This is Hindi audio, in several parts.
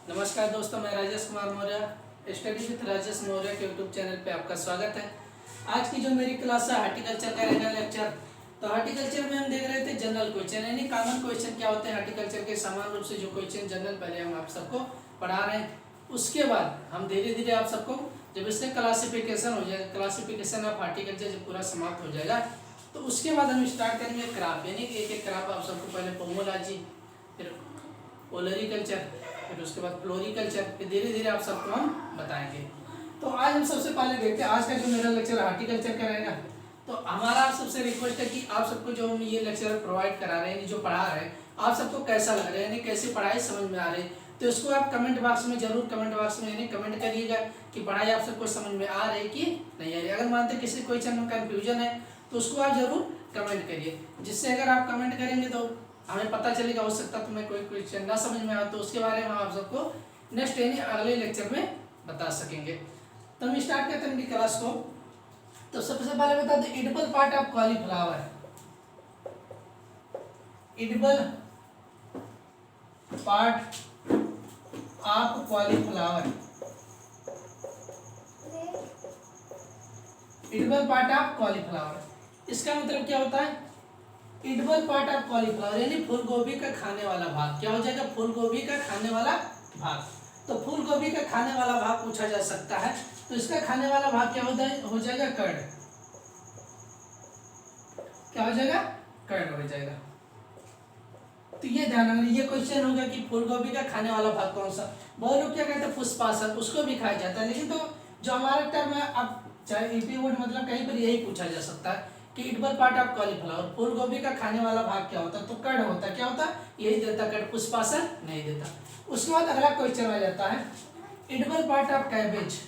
नमस्कार दोस्तों, मैं राजेश कुमार मौर्य स्टडी विद राजेश मौर्य के यूट्यूब चैनल पे आपका स्वागत है। आज की जो मेरी क्लास है हार्टिकल्चर का रहेगा लेक्चर। तो हार्टिकल्चर में हम देख रहे थे जनरल क्वेश्चन, यानी कॉमन क्वेश्चन क्या होते हैं हार्टिकल्चर के, समान रूप से जो क्वेश्चन जनरल पहले हम आप सबको पढ़ा रहे हैं। उसके बाद हम धीरे धीरे आप सबको जब इससे क्लासिफिकेशन हो जाएगा, क्लासिफिकेशन ऑफ हार्टिकल्चर जब पूरा समाप्त हो जाएगा तो उसके बाद हम स्टार्ट करेंगे क्रॉप, यानी एक एक क्रॉप आप सबको पहले पोमोलॉजी, फिर ओलरीकल्चर, फिर उसके बाद फ्लोरिकल्चर, फिर धीरे धीरे आप सबको हम बताएंगे। तो आज हम सबसे पहले देखते हैं आज का जो मेरा लेक्चर हार्टिकल्चर का रहेगा। तो हमारा आप सबसे रिक्वेस्ट है कि आप सबको जो हम ये लेक्चर प्रोवाइड करा रहे हैं, जो पढ़ा रहे हैं, आप सबको कैसा लग रहा है, यानी कैसे पढ़ाई समझ में आ रही है, तो इसको आप कमेंट बॉक्स में जरूर कमेंट बॉक्स में यानी कमेंट करिएगा कि पढ़ाई आप सबको समझ में आ रही है कि नहीं आ रही। अगर मानते किसी क्वेश्चन में कंफ्यूजन है तो उसको आप जरूर कमेंट करिए, जिससे अगर आप कमेंट करेंगे तो हमें पता चलेगा, हो सकता है तुम्हें कोई क्वेश्चन ना समझ में आए तो उसके बारे में हम आप सबको नेक्स्ट यानी अगले लेक्चर में बता सकेंगे। तो हम स्टार्ट करते हैं क्लास को। तो सबसे पहले बता दो edible part of cauliflower. Edible part of cauliflower, edible part of cauliflower, इसका मतलब क्या होता है? एडिबल पार्ट ऑफ कॉलीफ्लावर यानी फूल गोभी का खाने वाला भाग। क्या हो जाएगा? फूल गोभी का खाने वाला भाग। तो फूल गोभी का खाने वाला भाग पूछा जा सकता है, तो इसका खाने वाला भाग क्या हो जाएगा? कर्ड। क्या हो जाएगा? कर्ड हो जाएगा। तो ये ध्यान रखना, ये क्वेश्चन होगा कि फूल गोभी का खाने वाला भाग कौन सा। बहुत लोग क्या कहते हैं पुष्पासन, उसको भी खाया जाता है, लेकिन तो जो हमारा टर्म है, अब चाहे ईपी वर्ड मतलब कहीं पर यही पूछा जा सकता है कि एडिबल पार्ट ऑफ कॉलीफ्लावर, फूल गोभी का खाने वाला भाग क्या होता है? तो कर्ड होता है। क्या होता है? यही देता कर्ड, पुष्पासन नहीं देता। उसके बाद अगला क्वेश्चन आ जाता है edible part of cabbage.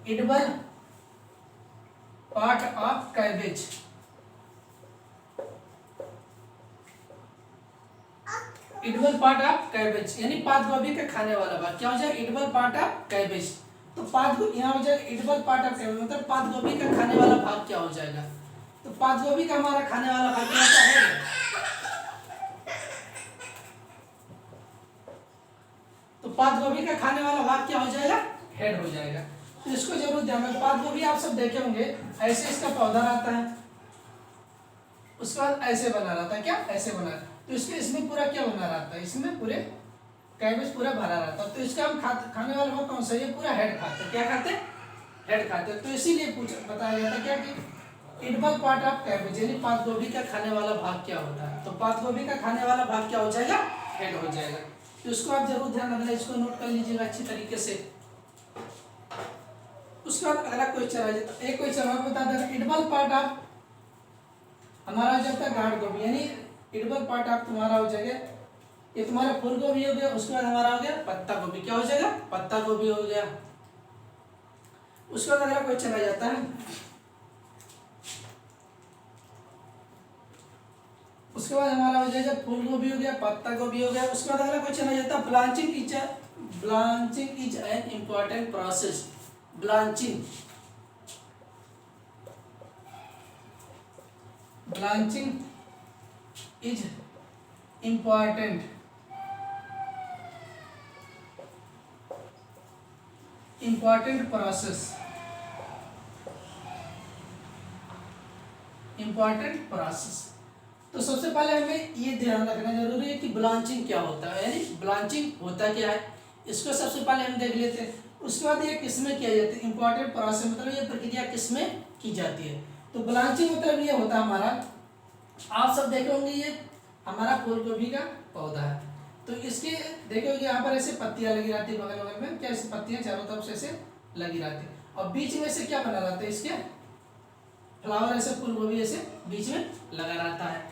Edible part of cabbage, edible part of cabbage यानी पात गोभी का खाने वाला भाग क्या हो जाएगा? Edible part of cabbage. तो पात गोभी यहाँ हो जाएगा एडिबल पार्ट ऑफ कैबेज, मतलब पात गोभी का खाने वाला भाग क्या हो जाएगा? तो पात गोभी का हमारा खाने वाला भाग क्या होता है? तो पात गोभी का खाने वाला भाग क्या हो जाएगा? हेड हो जाएगा। तो इसको जरूर ध्यान में, पात गोभी आप सब देखे होंगे ऐसे इसका पौधा रहता है, उसके बाद ऐसे बना रहता है। क्या? ऐसे बना। तो इसके इसमें पूरा क्या बना रहता है? इसमें पूरे कैबेज पूरा भरा रहता है। तो इसका हम खाने वाला भाग कौन सा? ये पूरा हेड खाते हैं। क्या खाते हैं? हेड खाते हैं। तो इसीलिए बताया जाता है क्या कि एडिबल पार्ट ऑफ कैबेज यानी पात गोभी का खाने वाला भाग क्या होता है? तो पात गोभी का खाने वाला भाग क्या हो जाएगा? हेड हो जाएगा। तो इसको आप जरूर ध्यान रखना, इसको नोट कर लीजिएगा अच्छी तरीके से। उसके बाद अगला क्वेश्चन आ जाता है, एक क्वेश्चन और बता दें, एडिबल पार्ट ऑफ हमारा हो जाता है गांठ गोभी, यानी एडिबल पार्ट ऑफ तुम्हारा हो जाएगा, ये तुम्हारा फूल गोभी हो गया, उसके बाद हमारा हो गया पत्ता गोभी। क्या हो जाएगा? पत्ता गोभी हो गया। उसके बाद अगला क्वेश्चन आ जाता है, उसके बाद हमारा हो जाएगा फूल गोभी हो गया, पत्ता गोभी हो गया। उसके बाद अगला क्वेश्चन आ जाता है blanching is an important process. Blanching is important process. तो सबसे पहले हमें ये ध्यान रखना जरूरी है कि ब्लांचिंग क्या होता है, यानी ब्लांचिंग होता क्या है, इसको सबसे पहले हम देख लेते हैं। उसके बाद ये किसमें किया जाता है? इंपॉर्टेंट प्रोसेस मतलब ये प्रक्रिया किसमें की जाती है? तो ब्लांचिंग मतलब ये होता है हमारा, आप सब देखे होंगे ये हमारा फूल गोभी का पौधा है, तो इसके देखोगे यहाँ पर ऐसे पत्तियां लगी रहती है, बगल बगल में क्या ऐसे पत्तियां चारों तरफ से ऐसे लगी रहती है, और बीच में से क्या बना रहता है? इसके फ्लावर ऐसे फूल गोभी ऐसे बीच में लगा रहता है।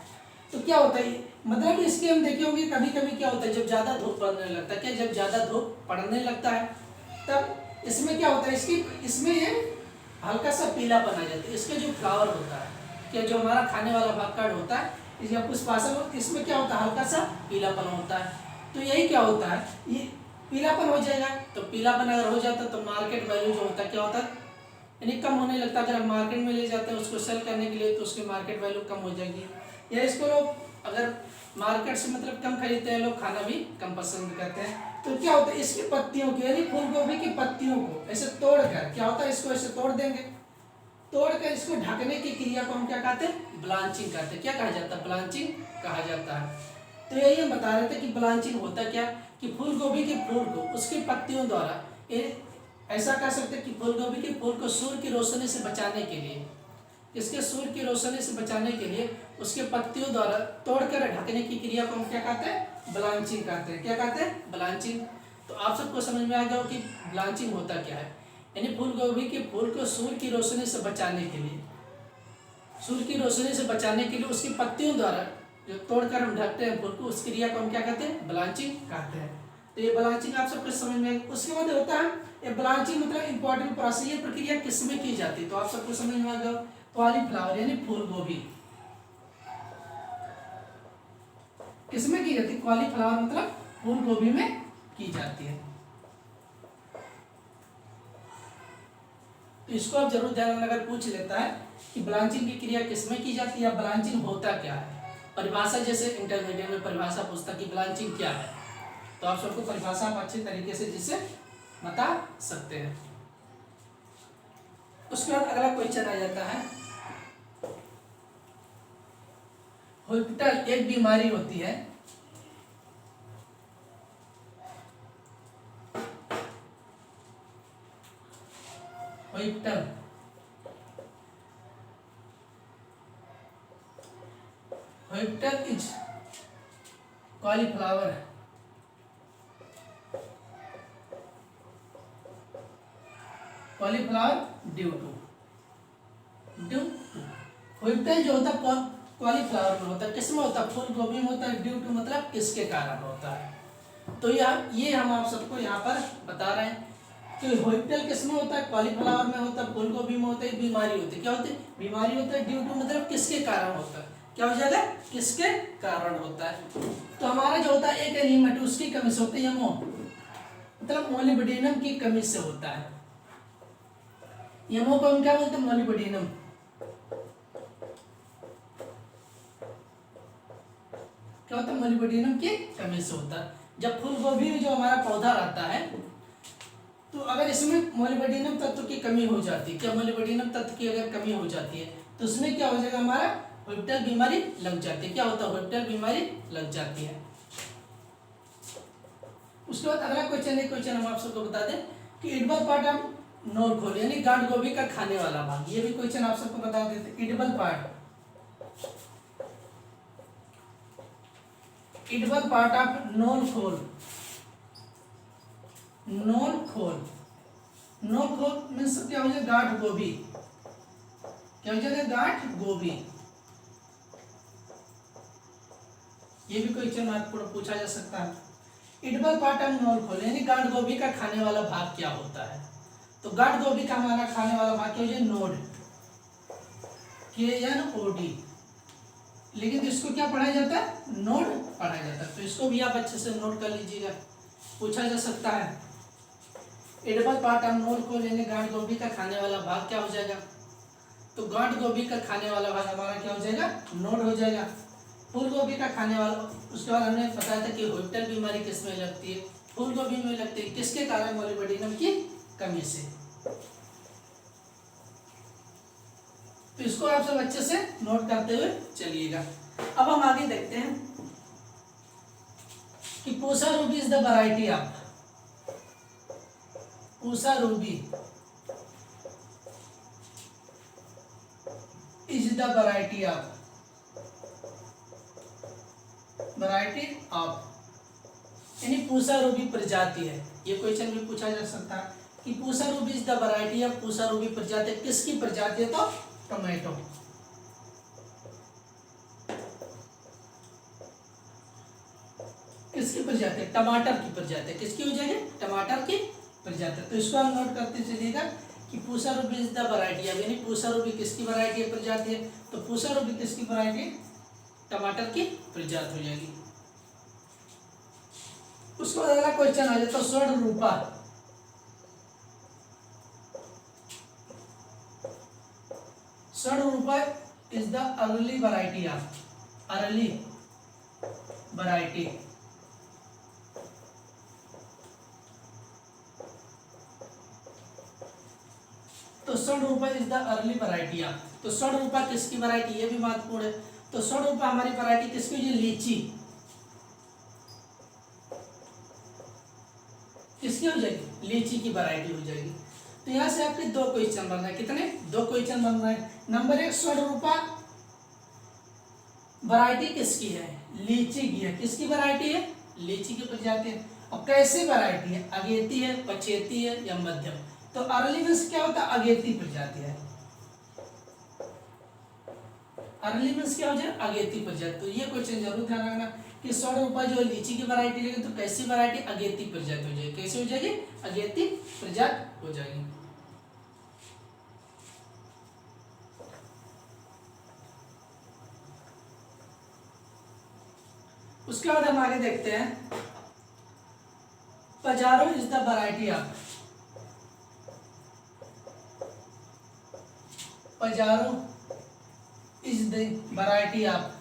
तो क्या होता है मतलब इसके हम देखे होंगे कभी कभी क्या होता है जब ज्यादा धूप पड़ने लगता है, क्या जब ज्यादा धूप पड़ने लगता है तब इसमें क्या होता है, इसमें ये हल्का सा पीलापन आ जाता है। इसके जो फ्लावर होता है, क्या जो हमारा खाने वाला भाग कार्ड होता है या पुष्पासन, इसमें क्या होता है? हल्का सा पीलापन होता है। तो यही क्या होता है, ये पीलापन हो जाएगा। तो पीलापन अगर हो जाता है तो मार्केट वैल्यू जो होता है क्या होता है, यानी कम होने लगता है। अगर हम मार्केट में ले जाते हैं उसको सेल करने के लिए तो उसकी मार्केट वैल्यू कम हो जाएगी। या इसको लोग अगर मार्केट से मतलब कम खरीदते हैं लोग, खाना भी कम पसंद करते हैं। तो क्या होता है, इसकी पत्तियों को यानी फूल गोभी की पत्तियों को ऐसे तोड़कर क्या होता है, इसको ऐसे तोड़ देंगे, तोड़कर इसको ढकने की क्रिया को हम क्या कहते हैं, ब्लांचिंग कहते हैं। क्या कहा जाता है, ब्लांचिंग कहा जाता है। तो यही हम बता रहे थे कि ब्लांचिंग होता क्या, कि फूल गोभी के फूल को उसकी पत्तियों द्वारा ऐसा कह सकते हैं कि फूल गोभी के फूल को सूर्य की रोशनी से बचाने के लिए, इसके सूर्य की रोशनी से बचाने के लिए उसके पत्तियों द्वारा तोड़कर ढकने की क्रिया को हम क्या कहते हैं, ब्लांचिंग कहते हैं। क्या कहते हैं, ब्लांचिंग। तो आप सबको समझ में आ गया कि ब्लांचिंग होता क्या है, यानी फूल गोभी के फूल को सूर्य की रोशनी से बचाने के लिए, सूर्य की रोशनी से बचाने के लिए उसकी पत्तियों द्वारा जो तोड़कर हम ढकते हैं फूल को, उस क्रिया को हम क्या कहते हैं, ब्लांचिंग कहते हैं। तो ये ब्लांचिंग आप सबको समझ में। उसके बाद होता है ये ब्लांचिंग मतलब इंपॉर्टेंट प्रोसेस, ये प्रक्रिया किसमें की जाती है, तो आप सबको समझ में आ गया। कॉलीफ्लावर यानी फूल गोभी किसमें की जाती है, कॉलीफ्लावर मतलब फूल गोभी में की जाती है। तो इसको आप जरूर ध्यान में अगर पूछ लेता है कि ब्लांचिंग की क्रिया किसमें की जाती है या ब्लांचिंग होता क्या है, परिभाषा जैसे इंटरमीडिएट में परिभाषा पूछता कि ब्लांचिंग क्या है, तो आप सबको परिभाषा आप अच्छे तरीके से जिससे बता सकते हैं। उसके बाद अगला क्वेश्चन आ जाता है, हॉस्पिटल एक बीमारी होती है, hospital is cauliflower due to hospital जो होता है कॉलीफ्लावर में होता है, किस में होता है, फूल गोभी में होता है। ड्यू टू मतलब किसके कारण होता है। तो ये हम आप सबको यहाँ पर बता रहे हैं कि हॉस्पिटल किस में होता है, कॉलीफ्लावर में होता है, फूल गोभी में होता है, बीमारी होती है। क्या होती है, बीमारी होता है। ड्यू टू मतलब किसके कारण होता है, क्या हो जाएगा, किसके कारण होता है। तो हमारा जो होता है एक एलिमेंट उसकी कमी से होता है, यमो मतलब मोलिब्डेनम की कमी से होता है। यमो को हम क्या बोलते हैं, मोलिब्डेनम। क्या होता है, मोलिब्डेनम की कमी से होता है। जब फूल गोभी में जो हमारा पौधा रहता है, तो अगर इसमें मोलिब्डेनम तत्व की कमी हो जाती है, क्या मोलिब्डेनम तत्व की अगर कमी हो जाती है तो उसमें क्या हो जाएगा, हमारा हॉस्पिटल बीमारी लग जाती है। क्या होता है, हॉस्पिटल बीमारी लग जाती है। उसके बाद अगला क्वेश्चन हम आप सबको बता दें कि एडिबल पार्ट ऑफ नोरखोल यानी गांठ गोभी का खाने वाला भाग, ये भी क्वेश्चन आप सबको बता देते। एडिबल पार्ट ऑफ नोरखोल मीन्स क्या हो जाएगा, गांठ गोभी। क्या हो जाएगा, गांठ गोभी। ये भी क्वेश्चन आपको पूछा जा सकता है। एडिबल पार्ट ऑफ नोरखोल यानी गांठ गोभी का खाने वाला भाग क्या होता है, तो गांठ गोभी का हमारा खाने वाला भाग क्या हो जाए, नोड, KNOD। लेकिन इसको क्या पढ़ाया जाता है, नोड पढ़ाया जाता है। तो इसको भी आप अच्छे से नोट कर लीजिएगा, पूछा जा सकता है। एडिबल पार्ट ऑफ नोरखोल यानी गांठ गोभी का खाने वाला भाग क्या हो जाएगा, तो गांठ गोभी का खाने वाला भाग हमारा क्या हो जाएगा, नोड हो जाएगा। फूल गोभी का खाने वाला, उसके बाद हमने बताया था कि हॉस्पिटल बीमारी किस में लगती है, फूल गोभी में लगती है, किसके कारण, मोलिब्डेनम की कमी से। तो इसको आप सब अच्छे से नोट करते हुए चलिएगा। अब हम आगे देखते हैं कि Pusa Ruby is the variety of, Pusa Ruby is the variety of यानी पूसा रूबी प्रजाति है। ये क्वेश्चन भी पूछा जा सकता है कि Pusa Ruby is the variety of, Pusa Ruby प्रजाति किसकी प्रजाति है, तो टोमेटो। किसकी प्रजाति, टमाटर की प्रजाति। किसकी हो जाएगी, टमाटर की प्रजाति। तो इसको हम नोट करते चलिएगा कि Pusa Ruby is the variety of यानी पूसा रूबी किसकी वैरायटी है, प्रजाति है। तो पूसा रूबी किसकी वैरायटी, टमाटर की प्रजाति हो जाएगी। उसके बाद अगला क्वेश्चन आ जाता है Swarna Rupa. Swarna Rupa is the early variety of, early variety. तो Shadrupa is the early variety of, तो षडरूपा किसकी वैरायटी, ये भी महत्वपूर्ण है। तो षडरूपा हमारी वैरायटी किसकी हो जाएगी, लीची किसकी हो जाएगी, लीची की वैरायटी हो जाएगी। तो यहाँ से आपके दो क्वेश्चन बन रहे हैं, कितने, दो क्वेश्चन बन रहे हैं। नंबर एक, षडरूपा वैरायटी किसकी है, लीची की है। किसकी वैरायटी है, लीची की प्रजाति है। और कैसी वैरायटी है, अगेती है, पछेती है या मध्यम। तो अर्ली मीन्स क्या होता है, अगेती प्रजाति है। अर्ली मीन्स क्या हो जाए, अगेती प्रजाति। तो ये क्वेश्चन जरूर ध्यान रखना कि षडरूपा जो लीची की वैरायटी लेंगे तो कैसी वैरायटी, अगेती प्रजाति हो जाएगी। कैसी हो जाएगी, अगेती प्रजाति हो जाएगी। उसके बाद हम आगे देखते हैं, Pajaro is the variety of, Pajaro is the variety of,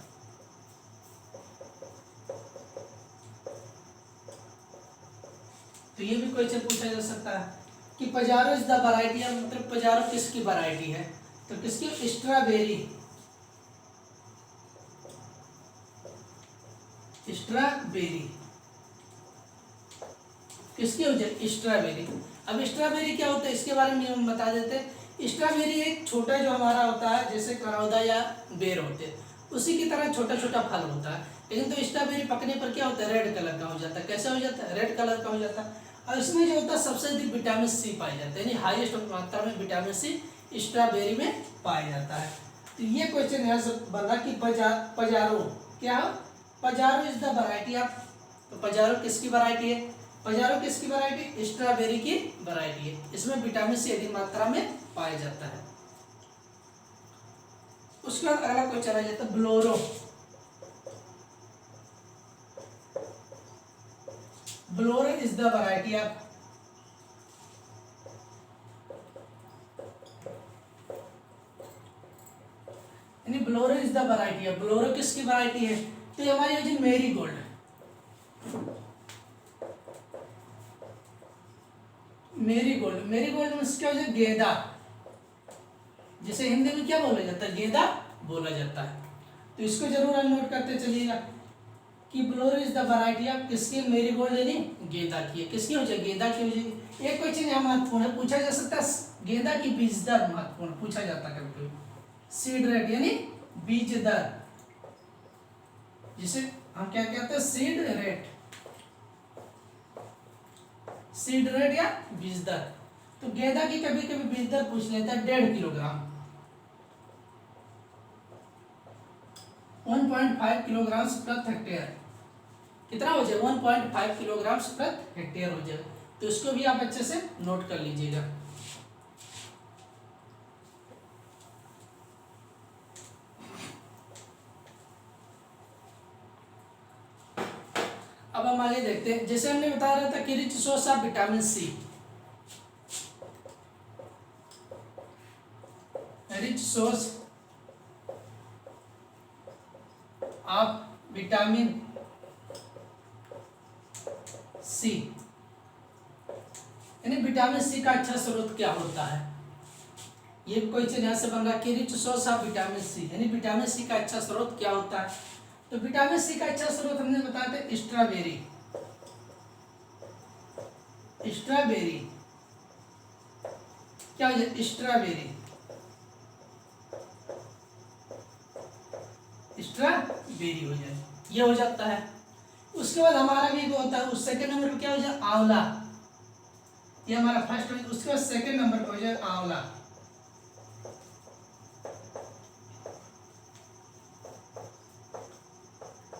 तो ये भी क्वेश्चन पूछा जा सकता है कि Pajaro is the variety of, मतलब पजारो किसकी वैरायटी है। तो किसकी, स्ट्रॉबेरी, स्ट्रॉबेरी किसकी हो जाए, स्ट्रॉबेरी। अब स्ट्रॉबेरी क्या होता है, इसके बारे में हम बता देते हैं। स्ट्रॉबेरी एक छोटा जो हमारा होता है, जैसे करौदा या बेर होते हैं, उसी की तरह छोटा छोटा फल होता है। लेकिन तो स्ट्रॉबेरी पकने पर क्या होता है, रेड कलर का हो जाता है। कैसा हो जाता है, रेड कलर का हो जाता है। और इसमें जो होता है सबसे अधिक विटामिन सी पाया जाता है, यानी हाईएस्ट मात्रा में विटामिन सी स्ट्रॉबेरी में पाया जाता है। तो ये क्वेश्चन यहाँ से बना कि पजारो क्या हो, Pajaro is the variety of, तो पजारो किसकी वैरायटी है, पजारो किसकी वैरायटी, स्ट्रॉबेरी की वैरायटी है। इसमें विटामिन सी अधिक मात्रा में पाया जाता है। उसके बाद अगला क्वेश्चन आ जाता है, ब्लोरो, ब्लोरो इज द वैरायटी ऑफ, यानी ब्लोरो इज द वैरायटी ऑफ, ब्लोरो किसकी वैरायटी है। तो ये हमारी हो जाए मेरी गोल्ड, मेरी गोल्ड, मेरी गोल्ड में क्या हो जाए, गेंदा, जिसे हिंदी में क्या बोला जाता है, गेंदा बोला जाता है। तो इसको जरूर हम नोट करते चलिएगा कि Bolero is the variety of किसकी, मेरी गोल्ड यानी गेंदा की है। किसकी हो जाए, गेंदा की हो जाएगी। एक क्वेश्चन यहाँ महत्वपूर्ण है, पूछा जा सकता है गेंदा की बीज दर, महत्वपूर्ण पूछा जाता है कभी, सीड रेट यानी बीज दर, जिसे हम क्या कहते हैं, सीड रेट, सीड रेट या बीज दर। तो गेंदा की कभी कभी बीज दर पूछ लेता है 1.5 किलोग्राम, 1.5 किलोग्राम प्रति हेक्टेयर। कितना हो जाए, 1.5 किलोग्राम प्रति हेक्टेयर हो जाए। तो इसको भी आप अच्छे से नोट कर लीजिएगा। अब हम आगे देखते हैं, जैसे हमने बता रहा था कि rich source of vitamin C, rich source of vitamin C, यानी विटामिन सी का अच्छा स्रोत क्या होता है। ये क्वेश्चन यहाँ से बन रहा है कि rich source of vitamin C, यानी विटामिन सी का अच्छा स्रोत क्या होता है। तो विटामिन सी का अच्छा स्रोत हमने बताया था स्ट्रॉबेरी, स्ट्रॉबेरी क्या हो जाए, स्ट्रॉबेरी, स्ट्रॉबेरी हो जाए, ये हो जाता है। उसके बाद हमारा भी होता है, उस सेकंड नंबर पे क्या हो जाए, आंवला, ये हमारा फर्स्ट हो जाए। उसके बाद सेकंड नंबर पे हो जाए आंवला,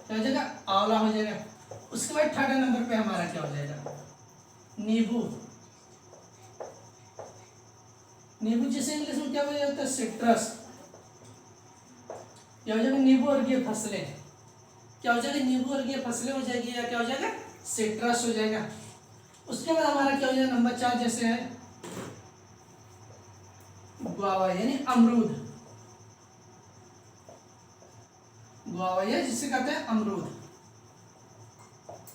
क्या हो जाएगा, आंवला हो जाएगा। उसके बाद थर्ड नंबर पे हमारा क्या हो जाएगा, नींबू, नींबू जिसे इंग्लिश में क्या बोला जाता है, सिट्रस, क्या हो जाएगा, नींबू वर्गीय फसलें, क्या हो जाएगा, नींबू वर्गीय फसलें हो जाएगी, या क्या हो जाएगा, सिट्रस हो जाएगा। उसके बाद हमारा क्या हो जाएगा, नंबर 4 जैसे है गुआवा यानी अमरूद, गुआवा या जिसे कहते हैं अमरूद,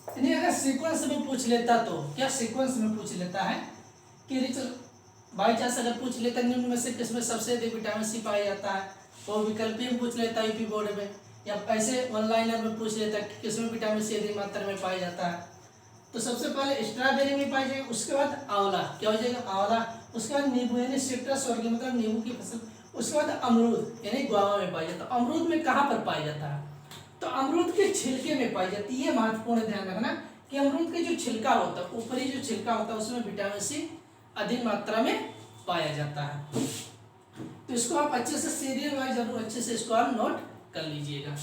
यानी अगर सीक्वेंस में पूछ लेता तो क्या सीक्वेंस में पूछ लेता है कि बाई चांस अगर पूछ लेता निम्न में से किसमें सबसे अधिक विटामिन सी पाया जाता है, वो विकल्पीय में पूछ लेता यूपी बोर्ड में, या ऐसे वन लाइनर में पूछ लेता कि किसमें विटामिन सी अधिक मात्रा में पाया जाता है, तो सबसे पहले स्ट्रॉबेरी में पाई जाएगी, उसके बाद आंवला, क्या हो जाएगा आंवला, उसके बाद नींबू यानी सिट्रस वर्गीय मतलब नींबू की फसल, उसके बाद अमरूद यानी गुआवा में पाया जाता है। अमरूद में कहाँ पर पाया जाता है, तो अमरूद के छिलके में पाई जाती है। ये महत्वपूर्ण ध्यान रखना कि अमरूद के जो छिलका होता है, ऊपरी जो छिलका होता है, उसमें विटामिन सी अधिक मात्रा में पाया जाता है। तो इसको आप अच्छे से सीरियल वाइज जरूर अच्छे से इसको आप नोट कर लीजिएगा।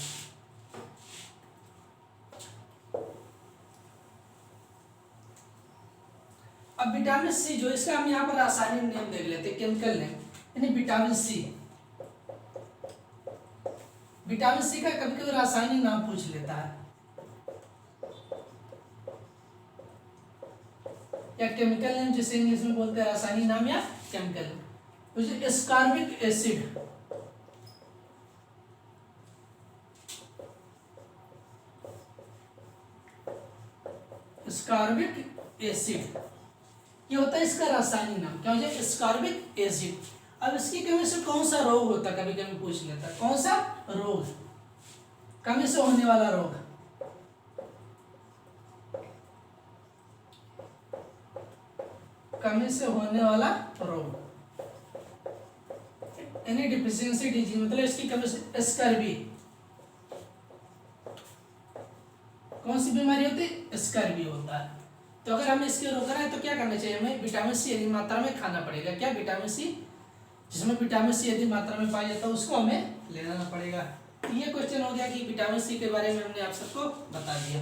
अब विटामिन सी जो इसका हम यहाँ पर रासायनिक नेम देख लेते हैं, केमिकल नेम, यानी विटामिन सी। विटामिन सी का कभी कभी रासायनिक नाम पूछ लेता है या केमिकल नेम, जिसे इंग्लिश में बोलते हैं रासायनिक नाम या chemical name. Ascorbic acid, ascorbic acid ये होता है इसका रासायनिक नाम, क्या हो जाए एस्कॉर्बिक एसिड। अब इसकी कमी से कौन सा रोग होता है, कभी कभी पूछ लेता है, कौन सा रोग, कमी से होने वाला रोग, कमी से होने वाला रोग यानी डिफिशियंसी डिजीज, मतलब इसकी कमी से स्कर्वी, कौन सी बीमारी होती है, स्कर्वी होता है। तो अगर हमें इसके रोकना है तो क्या करना चाहिए, हमें विटामिन सी अधिक मात्रा में खाना पड़ेगा। क्या विटामिन सी, जिसमें विटामिन सी अधिक मात्रा में पाया जाता है उसको हमें लेना पड़ेगा। तो ये क्वेश्चन हो गया कि विटामिन सी के बारे में हमने आप सबको बता दिया।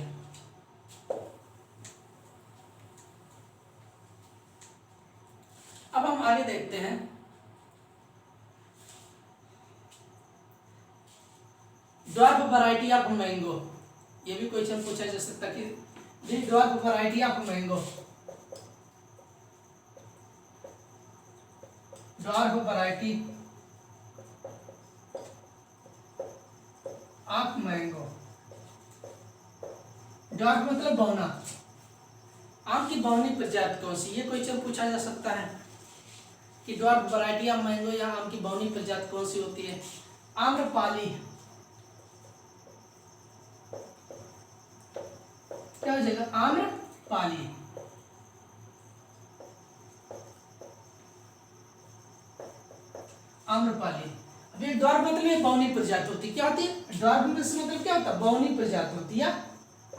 अब हम आगे देखते हैं, ड्वार्फ वैरायटी ऑफ मैंगो। ये भी क्वेश्चन पूछा जा सकता है कि dwarf variety of mango, dwarf variety of mango, dwarf मतलब बौना, आम की बौनी प्रजाति कौन सी, ये क्वेश्चन पूछा जा सकता है कि ड्वार्फ वैरायटी ऑफ मैंगो या आम की बौनी प्रजाति कौन सी होती है। आम्रपाली, क्या हो जाएगा आम्रपाली। आम्रपाली, अभी ड्वार्फ मतलब बौनी प्रजाति होती है, क्या होती है ड्वार्फ में से मतलब क्या होता है, बौनी प्रजाति होती है,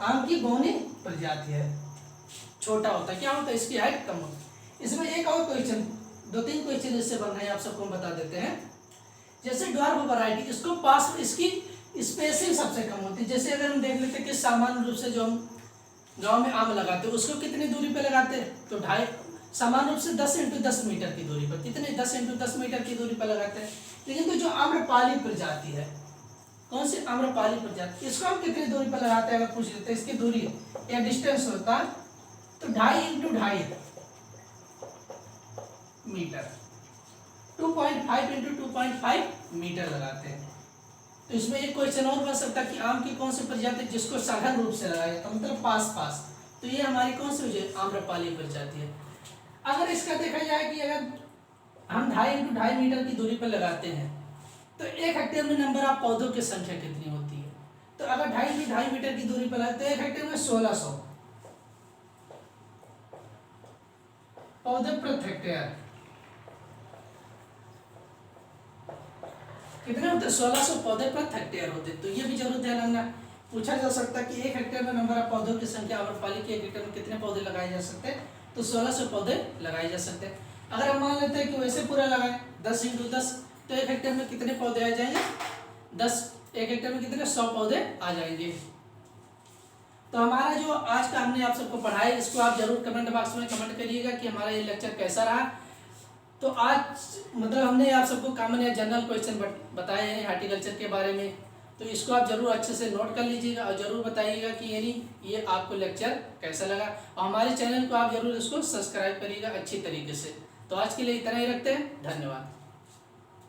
आम की बौनी प्रजाति है, छोटा होता है, क्या होता है इसकी हाइट कम होती है। इसमें एक और क्वेश्चन, दो तीन क्वेश्चन इससे बन रहे हैं, आप सबको हम बता देते हैं। जैसे ड्वार्फ वैरायटी, इसको पास इसकी स्पेसिंग सबसे कम होती है। जैसे अगर हम देख लेते हैं कि सामान्य रूप से जो हम गांव में आम लगाते हैं उसको कितनी दूरी पे लगाते हैं, तो सामान्य रूप से 10 × 10 मीटर की दूरी पर, कितने 10 × 10 मीटर की दूरी पर लगाते हैं। लेकिन तो जो आम्रपाली प्रजाति है, कौन सी आम्रपाली प्रजाति, इसको हम कितनी दूरी पर लगाते हैं अगर पूछ लेते हैं, इसकी दूरी या डिस्टेंस होता है तो 2.5 × 2.5 मीटर, 2.5 × 2.5 मीटर लगाते हैं। तो इसमें एक क्वेश्चन और बन सकता है कि आम की कौन सी प्रजाति जिसको सघन रूप से लगाया जाता है, मतलब पास पास, तो ये हमारी कौन सी हो आम्रपाली प्रजाति है। अगर इसका देखा जाए कि अगर हम 2.5 × 2.5 मीटर की दूरी पर लगाते हैं तो 1 हेक्टेयर में नंबर ऑफ पौधों की संख्या कितनी होती है, तो अगर 2.5 × 2.5 मीटर की दूरी पर लगाते हैं तो 1 हेक्टेयर में 1600 पौधे प्रति हेक्टेयर, कितने होते हैं 1600 पौधे प्रति हेक्टेयर होते। तो ये भी जरूर ध्यान रखना, पूछा जा सकता है कि 1 हेक्टेयर में नंबर ऑफ पौधों की संख्या, आम्रपाली के 1 हेक्टेयर में कितने पौधे लगाए जा सकते हैं, तो 1600 पौधे लगाए जा सकते हैं। अगर हम मान लेते हैं कि वैसे पूरा लगाएं 10 × 10, तो 1 हेक्टेयर में कितने पौधे आ जाएंगे 10, 1 हेक्टेयर में कितने 100 पौधे आ जाएंगे। तो हमारा जो आज का हमने आप सबको पढ़ाया, इसको आप जरूर कमेंट बॉक्स में कमेंट करिएगा कि हमारा ये लेक्चर कैसा रहा। तो आज मतलब हमने आप सबको कॉमन या जनरल क्वेश्चन बताए हैं हार्टिकल्चर के बारे में, तो इसको आप जरूर अच्छे से नोट कर लीजिएगा और जरूर बताइएगा कि यानी ये आपको लेक्चर कैसा लगा, और हमारे चैनल को आप जरूर इसको सब्सक्राइब करिएगा अच्छी तरीके से। तो आज के लिए इतना ही रखते हैं, धन्यवाद।